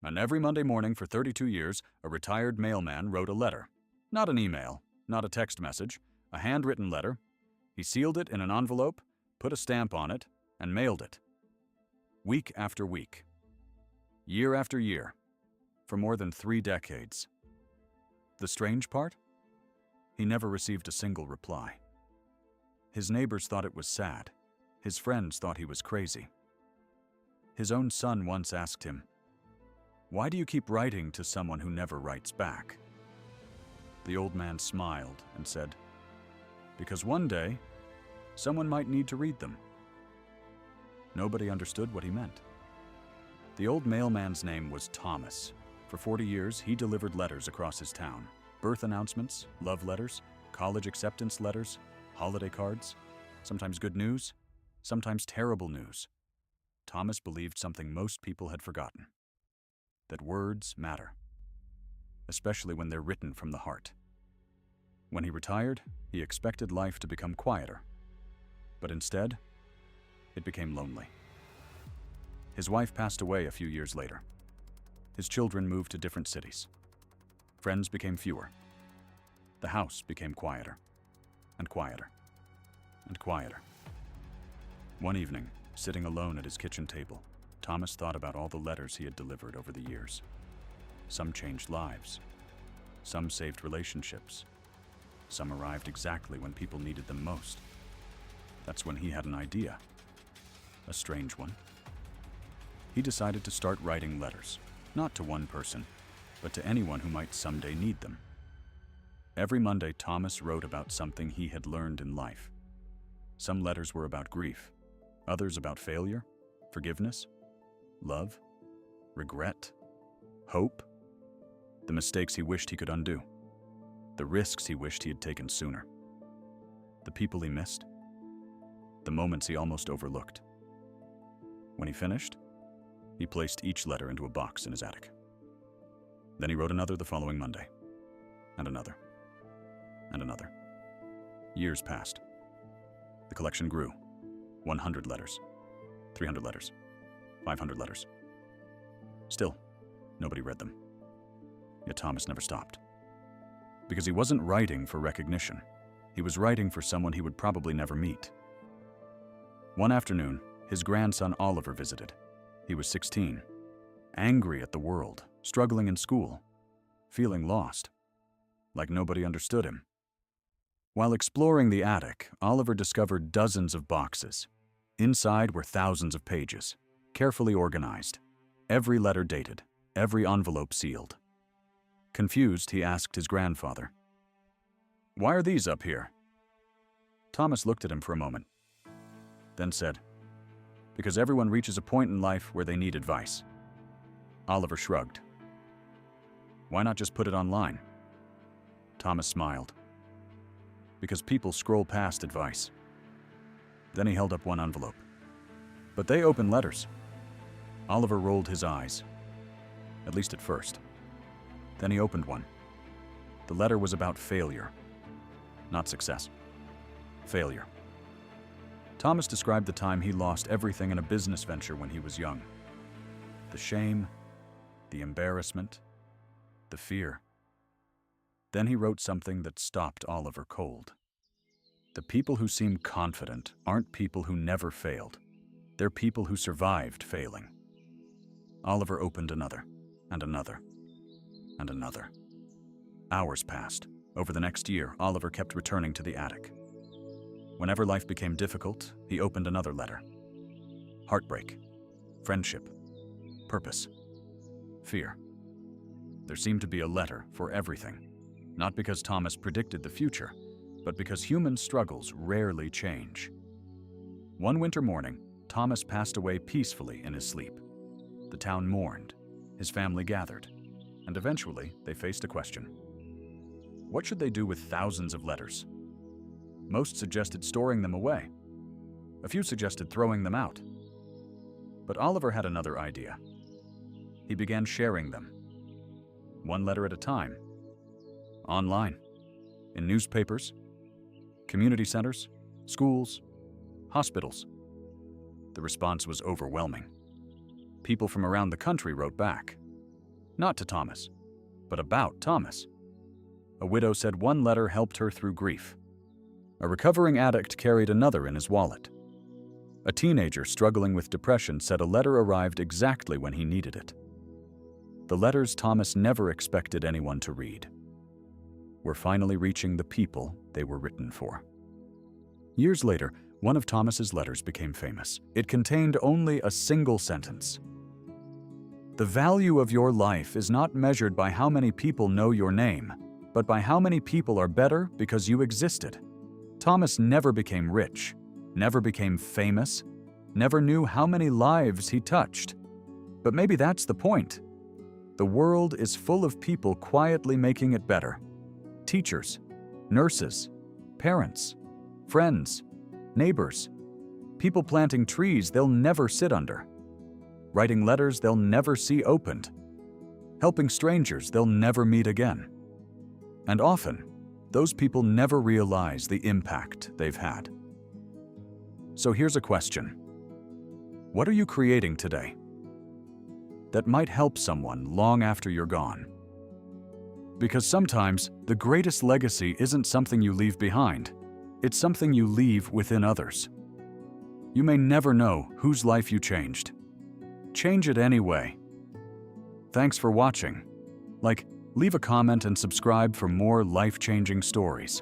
And every Monday morning for 32 years, a retired mailman wrote a letter. Not an email, not a text message, a handwritten letter. He sealed it in an envelope, put a stamp on it, and mailed it. Week after week. Year after year. For more than 3 decades. The strange part? He never received a single reply. His neighbors thought it was sad. His friends thought he was crazy. His own son once asked him, "Why do you keep writing to someone who never writes back?" The old man smiled and said, "Because one day, someone might need to read them." Nobody understood what he meant. The old mailman's name was Thomas. For 40 years, he delivered letters across his town. Birth announcements, love letters, college acceptance letters, holiday cards, sometimes good news, sometimes terrible news. Thomas believed something most people had forgotten. That words matter. Especially when they're written from the heart. When he retired, he expected life to become quieter. But instead, it became lonely. His wife passed away a few years later. His children moved to different cities. Friends became fewer. The house became quieter, and quieter, and quieter. One evening, sitting alone at his kitchen table, Thomas thought about all the letters he had delivered over the years. Some changed lives. Some saved relationships. Some arrived exactly when people needed them most. That's when he had an idea. A strange one. He decided to start writing letters, not to one person, but to anyone who might someday need them. Every Monday, Thomas wrote about something he had learned in life. Some letters were about grief, others about failure, forgiveness, love, regret, hope, the mistakes he wished he could undo, the risks he wished he had taken sooner, the people he missed, the moments he almost overlooked. When he finished, he placed each letter into a box in his attic. Then he wrote another the following Monday, and another, and another. Years passed. The collection grew. 100 letters, 300 letters, 500 letters. Still, nobody read them. Yet Thomas never stopped. Because he wasn't writing for recognition. He was writing for someone he would probably never meet. One afternoon, his grandson Oliver visited. He was 16, angry at the world, struggling in school, feeling lost, like nobody understood him. While exploring the attic, Oliver discovered dozens of boxes. Inside were thousands of pages, carefully organized, every letter dated, every envelope sealed. Confused, he asked his grandfather, "Why are these up here?" Thomas looked at him for a moment, then said, "Because everyone reaches a point in life where they need advice." Oliver shrugged. "Why not just put it online?" Thomas smiled. "Because people scroll past advice." Then he held up one envelope. "But they open letters." Oliver rolled his eyes, at least at first. Then he opened one. The letter was about failure, not success. Failure. Thomas described the time he lost everything in a business venture when he was young. The shame, the embarrassment, the fear. Then he wrote something that stopped Oliver cold. The people who seem confident aren't people who never failed. They're people who survived failing. Oliver opened another, and another, and another. Hours passed. Over the next year, Oliver kept returning to the attic. Whenever life became difficult, he opened another letter. Heartbreak, friendship, purpose, fear. There seemed to be a letter for everything. Not because Thomas predicted the future, but because human struggles rarely change. One winter morning, Thomas passed away peacefully in his sleep. The town mourned, his family gathered, and eventually they faced a question. What should they do with thousands of letters? Most suggested storing them away. A few suggested throwing them out. But Oliver had another idea. He began sharing them, one letter at a time, online, in newspapers, community centers, schools, hospitals. The response was overwhelming. People from around the country wrote back. Not to Thomas, but about Thomas. A widow said one letter helped her through grief. A recovering addict carried another in his wallet. A teenager struggling with depression said a letter arrived exactly when he needed it. The letters Thomas never expected anyone to read were finally reaching the people they were written for. Years later, one of Thomas's letters became famous. It contained only a single sentence. "The value of your life is not measured by how many people know your name, but by how many people are better because you existed." Thomas never became rich, never became famous, never knew how many lives he touched. But maybe that's the point. The world is full of people quietly making it better. Teachers, nurses, parents, friends, neighbors, people planting trees they'll never sit under, writing letters they'll never see opened, helping strangers they'll never meet again. And often, those people never realize the impact they've had. So here's a question. What are you creating today that might help someone long after you're gone? Because sometimes the greatest legacy isn't something you leave behind. It's something you leave within others. You may never know whose life you changed. Change it anyway. Thanks for watching. Leave a comment and subscribe for more life-changing stories.